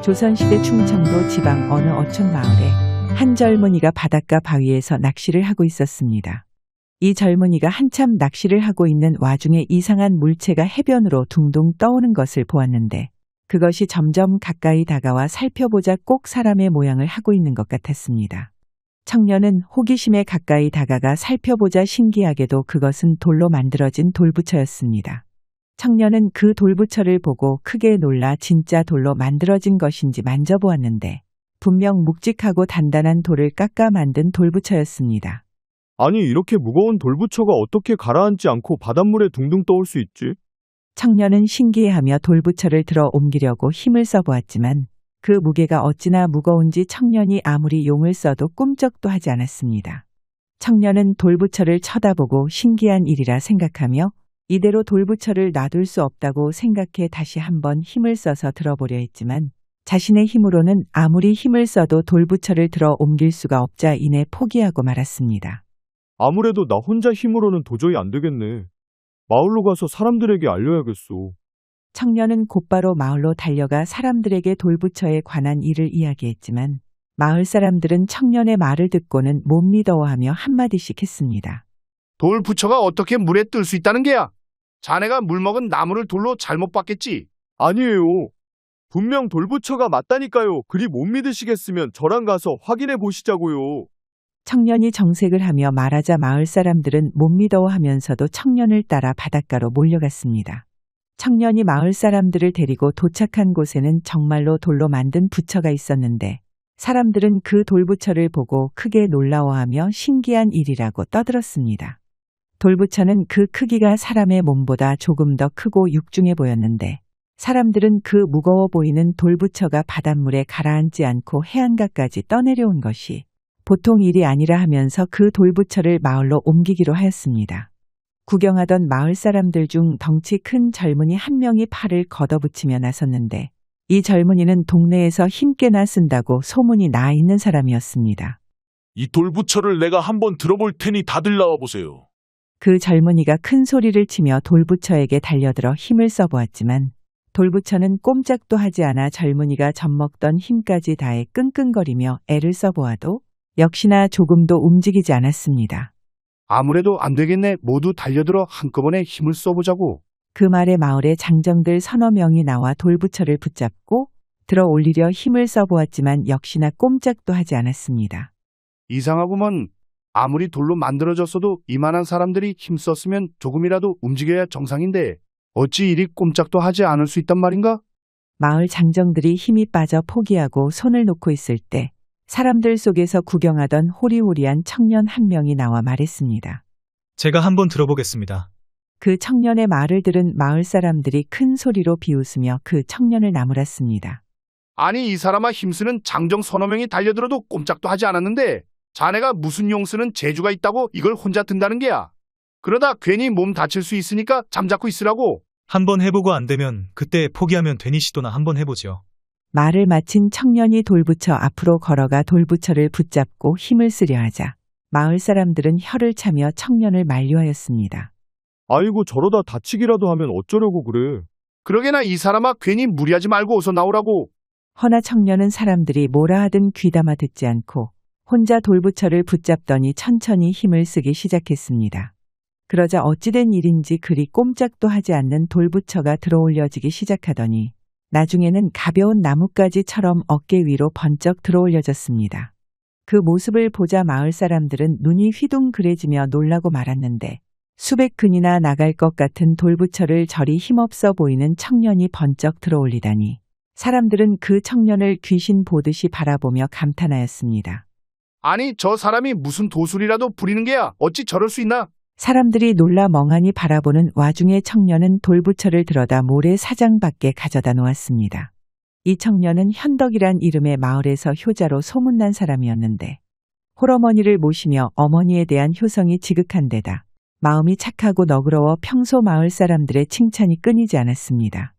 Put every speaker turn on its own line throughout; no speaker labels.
조선시대 충청도 지방 어느 어촌 마을에 한 젊은이가 바닷가 바위에서 낚시를 하고 있었습니다. 이 젊은이가 한참 낚시를 하고 있는 와중에 이상한 물체가 해변으로 둥둥 떠오는 것을 보았는데 그것이 점점 가까이 다가와 살펴보자 꼭 사람의 모양을 하고 있는 것 같았습니다. 청년은 호기심에 가까이 다가가 살펴보자 신기하게도 그것은 돌로 만들어진 돌부처였습니다. 청년은 그 돌부처를 보고 크게 놀라 진짜 돌로 만들어진 것인지 만져보았는데 분명 묵직하고 단단한 돌을 깎아 만든 돌부처였습니다.
아니, 이렇게 무거운 돌부처가 어떻게 가라앉지 않고 바닷물에 둥둥 떠올 수 있지?
청년은 신기해하며 돌부처를 들어 옮기려고 힘을 써보았지만 그 무게가 어찌나 무거운지 청년이 아무리 용을 써도 꿈쩍도 하지 않았습니다. 청년은 돌부처를 쳐다보고 신기한 일이라 생각하며 이대로 돌부처를 놔둘 수 없다고 생각해 다시 한번 힘을 써서 들어보려 했지만 자신의 힘으로는 아무리 힘을 써도 돌부처를 들어 옮길 수가 없자 이내 포기하고 말았습니다.
아무래도 나 혼자 힘으로는 도저히 안 되겠네. 마을로 가서 사람들에게 알려야겠어.
청년은 곧바로 마을로 달려가 사람들에게 돌부처에 관한 일을 이야기했지만 마을 사람들은 청년의 말을 듣고는 못 믿어하며 한마디씩 했습니다.
돌부처가 어떻게 물에 뜰 수 있다는 게야? 자네가 물먹은 나무를 돌로 잘못 봤겠지?
아니에요. 분명 돌부처가 맞다니까요. 그리 못 믿으시겠으면 저랑 가서 확인해 보시자고요.
청년이 정색을 하며 말하자 마을 사람들은 못 믿어하면서도 청년을 따라 바닷가로 몰려갔습니다. 청년이 마을 사람들을 데리고 도착한 곳에는 정말로 돌로 만든 부처가 있었는데 사람들은 그 돌부처를 보고 크게 놀라워하며 신기한 일이라고 떠들었습니다. 돌부처는 그 크기가 사람의 몸보다 조금 더 크고 육중해 보였는데 사람들은 그 무거워 보이는 돌부처가 바닷물에 가라앉지 않고 해안가까지 떠내려온 것이 보통 일이 아니라 하면서 그 돌부처를 마을로 옮기기로 하였습니다. 구경하던 마을 사람들 중 덩치 큰 젊은이 한 명이 팔을 걷어붙이며 나섰는데 이 젊은이는 동네에서 힘께나 쓴다고 소문이 나 있는 사람이었습니다.
이 돌부처를 내가 한번 들어볼 테니 다들 나와보세요.
그 젊은이가 큰 소리를 치며 돌부처에게 달려들어 힘을 써보았지만 돌부처는 꼼짝도 하지 않아 젊은이가 젖먹던 힘까지 다해 끙끙거리며 애를 써보아도 역시나 조금도 움직이지 않았습니다.
아무래도 안 되겠네. 모두 달려들어 한꺼번에 힘을 써보자고.
그 말에 마을의 장정들 서너 명이 나와 돌부처를 붙잡고 들어 올리려 힘을 써보았지만 역시나 꼼짝도 하지 않았습니다.
이상하구먼. 아무리 돌로 만들어졌어도 이만한 사람들이 힘썼으면 조금이라도 움직여야 정상인데 어찌 이리 꼼짝도 하지 않을 수 있단 말인가?
마을 장정들이 힘이 빠져 포기하고 손을 놓고 있을 때 사람들 속에서 구경하던 호리호리한 청년 한 명이 나와 말했습니다.
제가 한번 들어보겠습니다.
그 청년의 말을 들은 마을 사람들이 큰 소리로 비웃으며 그 청년을 나무랐습니다.
아니, 이 사람아 힘쓰는 장정 서너 명이 달려들어도 꼼짝도 하지 않았는데 자네가 무슨 용 쓰는 재주가 있다고 이걸 혼자 든다는 게야. 그러다 괜히 몸 다칠 수 있으니까 잠자코 있으라고.
한번 해보고 안 되면 그때 포기하면 되니 시도나 한번 해보죠.
말을 마친 청년이 돌부처 앞으로 걸어가 돌부처를 붙잡고 힘을 쓰려 하자 마을 사람들은 혀를 차며 청년을 만류하였습니다.
아이고, 저러다 다치기라도 하면 어쩌려고 그래.
그러게나 이 사람아 괜히 무리하지 말고 어서 나오라고.
허나 청년은 사람들이 뭐라 하든 귀담아 듣지 않고 혼자 돌부처를 붙잡더니 천천히 힘을 쓰기 시작했습니다. 그러자 어찌된 일인지 그리 꼼짝도 하지 않는 돌부처가 들어올려지기 시작하더니 나중에는 가벼운 나뭇가지처럼 어깨 위로 번쩍 들어올려졌습니다. 그 모습을 보자 마을 사람들은 눈이 휘둥그레지며 놀라고 말았는데 수백 근이나 나갈 것 같은 돌부처를 저리 힘없어 보이는 청년이 번쩍 들어올리다니 사람들은 그 청년을 귀신 보듯이 바라보며 감탄하였습니다.
아니, 저 사람이 무슨 도술이라도 부리는 게야. 어찌 저럴 수 있나?
사람들이 놀라 멍하니 바라보는 와중에 청년은 돌부처를 들어다 모래사장 밖에 가져다 놓았습니다. 이 청년은 현덕이란 이름의 마을에서 효자로 소문난 사람이었는데 홀어머니를 모시며 어머니에 대한 효성이 지극한 데다 마음이 착하고 너그러워 평소 마을 사람들의 칭찬이 끊이지 않았습니다.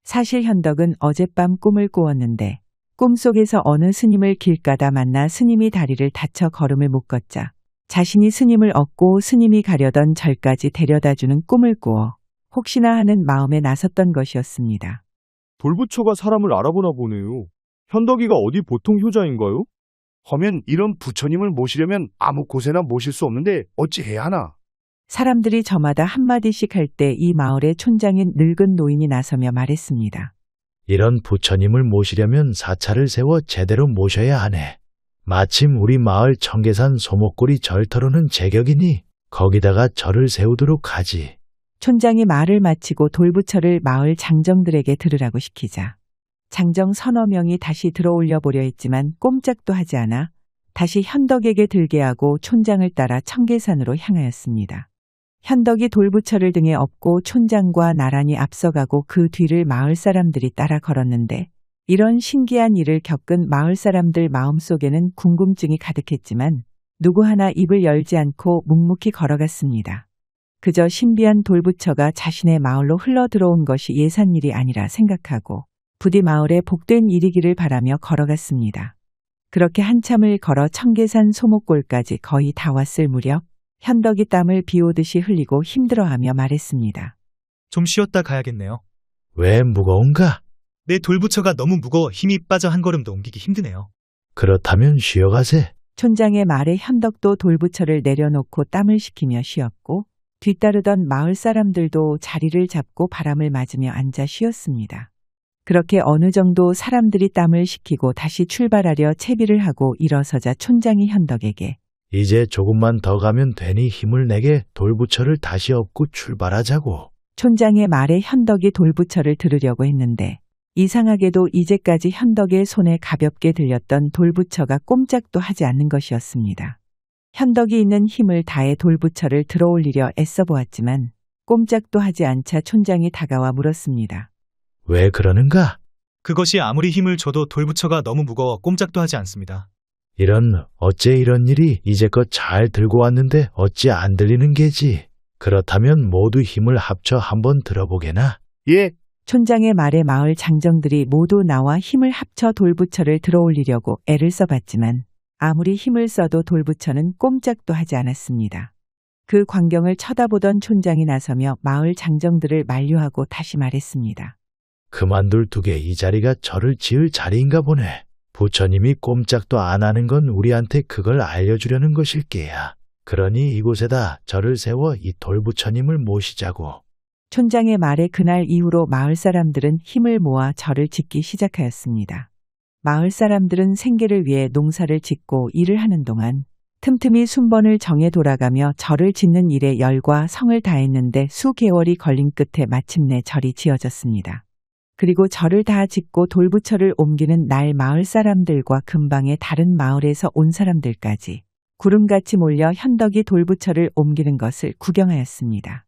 사실 현덕은 어젯밤 꿈을 꾸었는데 꿈속에서 어느 스님을 길가다 만나 스님이 다리를 다쳐 걸음을 못 걷자 자신이 스님을 얻고 스님이 가려던 절까지 데려다주는 꿈을 꾸어 혹시나 하는 마음에 나섰던 것이었습니다.
돌부처가 사람을 알아보나 보네요. 현덕이가 어디 보통 효자인가요?
허면 이런 부처님을 모시려면 아무 곳에나 모실 수 없는데 어찌 해야 하나?
사람들이 저마다 한마디씩 할 때 이 마을의 촌장인 늙은 노인이 나서며 말했습니다.
이런 부처님을 모시려면 사찰을 세워 제대로 모셔야 하네. 마침 우리 마을 청계산 소목골이 절터로는 제격이니 거기다가 절을 세우도록 하지.
촌장이 말을 마치고 돌부처를 마을 장정들에게 들으라고 시키자 장정 서너 명이 다시 들어올려 보려 했지만 꼼짝도 하지 않아 다시 현덕에게 들게 하고 촌장을 따라 청계산으로 향하였습니다. 현덕이 돌부처를 등에 업고 촌장과 나란히 앞서가고 그 뒤를 마을 사람들이 따라 걸었는데 이런 신기한 일을 겪은 마을 사람들 마음속에는 궁금증이 가득했지만 누구 하나 입을 열지 않고 묵묵히 걸어갔습니다. 그저 신비한 돌부처가 자신의 마을로 흘러들어온 것이 예산일이 아니라 생각하고 부디 마을에 복된 일이기를 바라며 걸어갔습니다. 그렇게 한참을 걸어 청계산 소목골까지 거의 다 왔을 무렵 현덕이 땀을 비오듯이 흘리고 힘들어하며 말했습니다.
좀 쉬었다 가야겠네요.
왜 무거운가?
내 돌부처가 너무 무거워 힘이 빠져 한 걸음도 옮기기 힘드네요.
그렇다면 쉬어가세.
촌장의 말에 현덕도 돌부처를 내려놓고 땀을 식히며 쉬었고 뒤따르던 마을 사람들도 자리를 잡고 바람을 맞으며 앉아 쉬었습니다. 그렇게 어느 정도 사람들이 땀을 식히고 다시 출발하려 채비를 하고 일어서자 촌장이 현덕에게
이제 조금만 더 가면 되니 힘을 내게 돌부처를 다시 업고 출발하자고.
촌장의 말에 현덕이 돌부처를 들으려고 했는데 이상하게도 이제까지 현덕의 손에 가볍게 들렸던 돌부처가 꼼짝도 하지 않는 것이었습니다. 현덕이 있는 힘을 다해 돌부처를 들어올리려 애써 보았지만 꼼짝도 하지 않자 촌장이 다가와 물었습니다.
왜 그러는가?
그것이 아무리 힘을 줘도 돌부처가 너무 무거워 꼼짝도 하지 않습니다.
어째 이런 일이 이제껏 잘 들고 왔는데 어찌 안 들리는 게지? 그렇다면 모두 힘을 합쳐 한번 들어보게나.
예,
촌장의 말에 마을 장정들이 모두 나와 힘을 합쳐 돌부처를 들어올리려고 애를 써봤지만 아무리 힘을 써도 돌부처는 꼼짝도 하지 않았습니다. 그 광경을 쳐다보던 촌장이 나서며 마을 장정들을 만류하고 다시 말했습니다.
그만둘 두게 이 자리가 절을 지을 자리인가 보네. 부처님이 꼼짝도 안 하는 건 우리한테 그걸 알려주려는 것일게야. 그러니 이곳에다 절을 세워 이 돌부처님을 모시자고.
촌장의 말에 그날 이후로 마을 사람들은 힘을 모아 절을 짓기 시작하였습니다. 마을 사람들은 생계를 위해 농사를 짓고 일을 하는 동안 틈틈이 순번을 정해 돌아가며 절을 짓는 일에 열과 성을 다했는데 수개월이 걸린 끝에 마침내 절이 지어졌습니다. 그리고 절을 다 짓고 돌부처를 옮기는 날 마을 사람들과 근방의 다른 마을에서 온 사람들까지 구름같이 몰려 현덕이 돌부처를 옮기는 것을 구경하였습니다.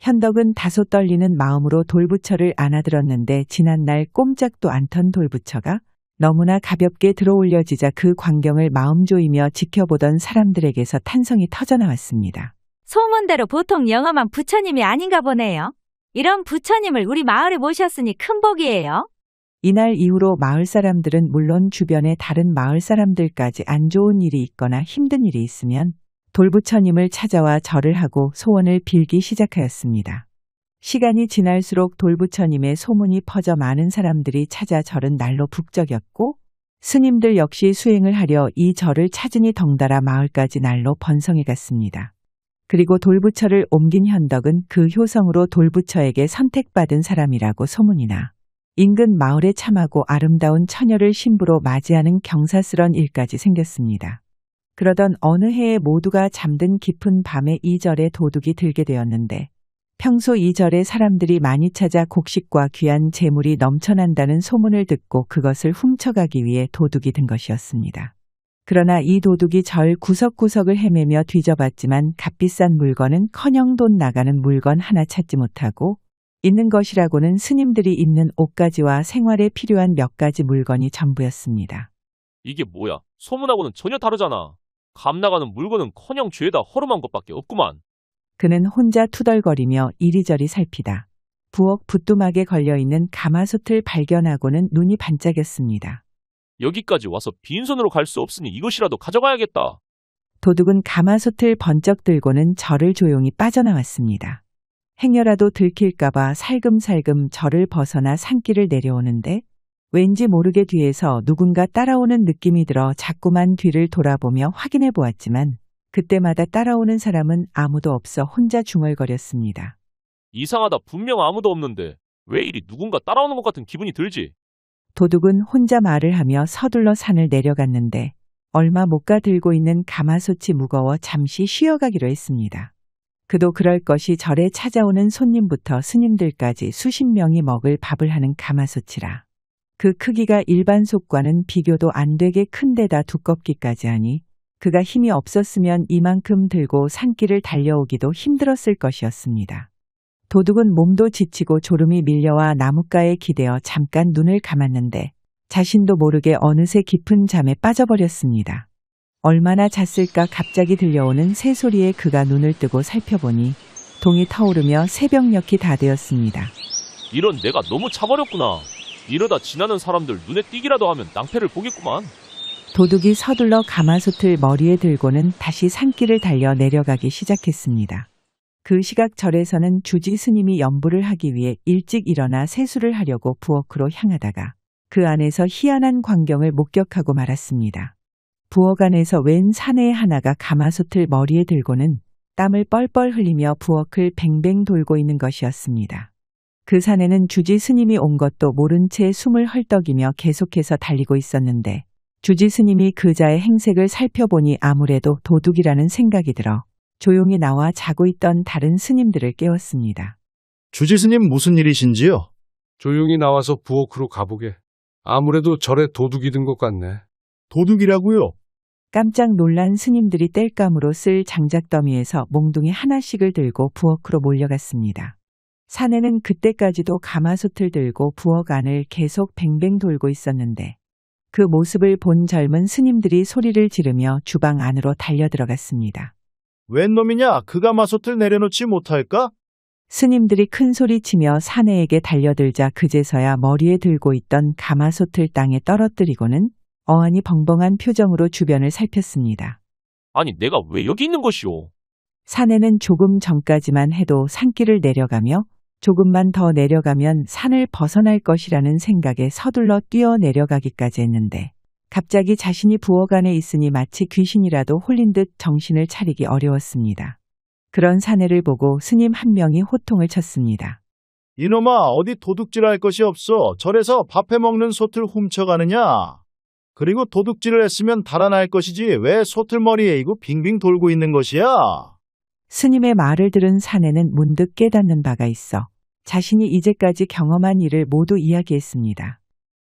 현덕은 다소 떨리는 마음으로 돌부처를 안아들었는데 지난날 꼼짝도 않던 돌부처가 너무나 가볍게 들어올려지자 그 광경을 마음 조이며 지켜보던 사람들에게서 탄성이 터져나왔습니다.
소문대로 보통 영험한 부처님이 아닌가 보네요. 이런 부처님을 우리 마을에 모셨으니 큰 복이에요.
이날 이후로 마을 사람들은 물론 주변의 다른 마을 사람들까지 안 좋은 일이 있거나 힘든 일이 있으면 돌부처님을 찾아와 절을 하고 소원을 빌기 시작하였습니다. 시간이 지날수록 돌부처님의 소문이 퍼져 많은 사람들이 찾아 절은 날로 북적였고 스님들 역시 수행을 하려 이 절을 찾으니 덩달아 마을까지 날로 번성해 갔습니다. 그리고 돌부처를 옮긴 현덕은 그 효성으로 돌부처에게 선택받은 사람이라고 소문이나 인근 마을에 참하고 아름다운 처녀를 신부로 맞이하는 경사스런 일까지 생겼습니다. 그러던 어느 해에 모두가 잠든 깊은 밤에 이 절에 도둑이 들게 되었는데 평소 이 절에 사람들이 많이 찾아 곡식과 귀한 재물이 넘쳐난다는 소문을 듣고 그것을 훔쳐가기 위해 도둑이 든 것이었습니다. 그러나 이 도둑이 절 구석구석을 헤매며 뒤져봤지만 값비싼 물건은커녕 돈 나가는 물건 하나 찾지 못하고 있는 것이라고는 스님들이 입는 옷가지와 생활에 필요한 몇 가지 물건이 전부였습니다.
이게 뭐야? 소문하고는 전혀 다르잖아. 값 나가는 물건은커녕 죄다 허름한 것밖에 없구만.
그는 혼자 투덜거리며 이리저리 살피다 부엌 부뚜막에 걸려있는 가마솥을 발견하고는 눈이 반짝였습니다.
여기까지 와서 빈손으로 갈 수 없으니 이것이라도 가져가야겠다.
도둑은 가마솥을 번쩍 들고는 절을 조용히 빠져나왔습니다. 행여라도 들킬까봐 살금살금 절을 벗어나 산길을 내려오는데 왠지 모르게 뒤에서 누군가 따라오는 느낌이 들어 자꾸만 뒤를 돌아보며 확인해 보았지만 그때마다 따라오는 사람은 아무도 없어 혼자 중얼거렸습니다.
이상하다. 분명 아무도 없는데 왜 이리 누군가 따라오는 것 같은 기분이 들지?
도둑은 혼자 말을 하며 서둘러 산을 내려갔는데 얼마 못 가 들고 있는 가마솥이 무거워 잠시 쉬어가기로 했습니다. 그도 그럴 것이 절에 찾아오는 손님부터 스님들까지 수십 명이 먹을 밥을 하는 가마솥이라. 그 크기가 일반 솥과는 비교도 안 되게 큰 데다 두껍기까지 하니 그가 힘이 없었으면 이만큼 들고 산길을 달려오기도 힘들었을 것이었습니다. 도둑은 몸도 지치고 졸음이 밀려와 나뭇가에 기대어 잠깐 눈을 감았는데 자신도 모르게 어느새 깊은 잠에 빠져버렸습니다. 얼마나 잤을까 갑자기 들려오는 새소리에 그가 눈을 뜨고 살펴보니 동이 터오르며 새벽녘이 다 되었습니다.
이런 내가 너무 차버렸구나. 이러다 지나는 사람들 눈에 띄기라도 하면 낭패를 보겠구만.
도둑이 서둘러 가마솥을 머리에 들고는 다시 산길을 달려 내려가기 시작했습니다. 그 시각 절에서는 주지 스님이 염불을 하기 위해 일찍 일어나 세수를 하려고 부엌으로 향하다가 그 안에서 희한한 광경을 목격하고 말았습니다. 부엌 안에서 웬 사내 하나가 가마솥을 머리에 들고는 땀을 뻘뻘 흘리며 부엌을 뱅뱅 돌고 있는 것이었습니다. 그 산에는 주지 스님이 온 것도 모른 채 숨을 헐떡이며 계속해서 달리고 있었는데 주지 스님이 그자의 행색을 살펴보니 아무래도 도둑이라는 생각이 들어 조용히 나와 자고 있던 다른 스님들을 깨웠습니다.
주지스님 무슨 일이신지요?
조용히 나와서 부엌으로 가보게. 아무래도 절에 도둑이 든 것 같네.
도둑이라고요?
깜짝 놀란 스님들이 땔감으로 쓸 장작더미에서 몽둥이 하나씩을 들고 부엌으로 몰려갔습니다. 사내는 그때까지도 가마솥을 들고 부엌 안을 계속 뱅뱅 돌고 있었는데 그 모습을 본 젊은 스님들이 소리를 지르며 주방 안으로 달려들어갔습니다.
웬 놈이냐? 그 가마솥을 내려놓지 못할까?
스님들이 큰 소리치며 사내에게 달려들자 그제서야 머리에 들고 있던 가마솥을 땅에 떨어뜨리고는 어안이 벙벙한 표정으로 주변을 살폈습니다.
아니 내가 왜 여기 있는 것이오?
사내는 조금 전까지만 해도 산길을 내려가며 조금만 더 내려가면 산을 벗어날 것이라는 생각에 서둘러 뛰어 내려가기까지 했는데 갑자기 자신이 부엌 안에 있으니 마치 귀신이라도 홀린 듯 정신을 차리기 어려웠습니다. 그런 사내를 보고 스님 한 명이 호통을 쳤습니다.
이놈아, 어디 도둑질할 것이 없어. 절에서 밥해 먹는 솥을 훔쳐가느냐? 그리고 도둑질을 했으면 달아날 것이지 왜 솥을 머리에 이고 빙빙 돌고 있는 것이야?
스님의 말을 들은 사내는 문득 깨닫는 바가 있어 자신이 이제까지 경험한 일을 모두 이야기했습니다.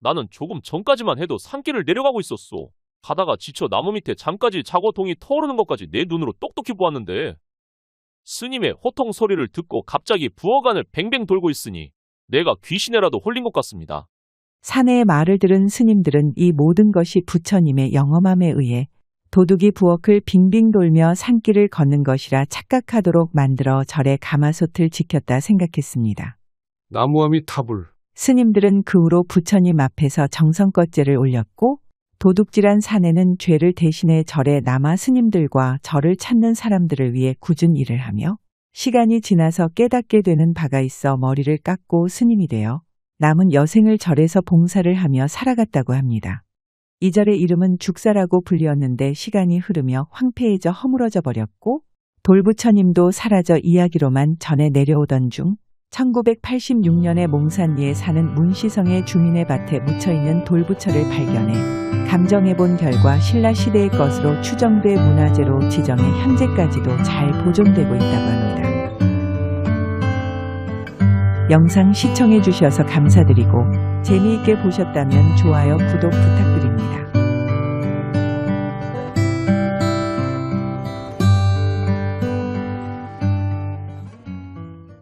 나는 조금 전까지만 해도 산길을 내려가고 있었소. 가다가 지쳐 나무 밑에 잠까지 자고 동이 터오르는 것까지 내 눈으로 똑똑히 보았는데 스님의 호통 소리를 듣고 갑자기 부엌 안을 뱅뱅 돌고 있으니 내가 귀신에라도 홀린 것 같습니다.
사내의 말을 들은 스님들은 이 모든 것이 부처님의 영험함에 의해 도둑이 부엌을 빙빙 돌며 산길을 걷는 것이라 착각하도록 만들어 절의 가마솥을 지켰다 생각했습니다.
나무아미 타불.
스님들은 그 후로 부처님 앞에서 정성껏 제를 올렸고 도둑질한 사내는 죄를 대신해 절에 남아 스님들과 절을 찾는 사람들을 위해 굳은 일을 하며 시간이 지나서 깨닫게 되는 바가 있어 머리를 깎고 스님이 되어 남은 여생을 절에서 봉사를 하며 살아갔다고 합니다. 이 절의 이름은 죽사라고 불리었는데 시간이 흐르며 황폐해져 허물어져 버렸고 돌부처님도 사라져 이야기로만 전해 내려오던 중 1986년에 몽산리에 사는 문시성의 주민의 밭에 묻혀있는 돌부처를 발견해 감정해본 결과 신라 시대의 것으로 추정돼 문화재로 지정해 현재까지도 잘 보존되고 있다고 합니다. 영상 시청해주셔서 감사드리고 재미있게 보셨다면 좋아요, 구독 부탁드립니다.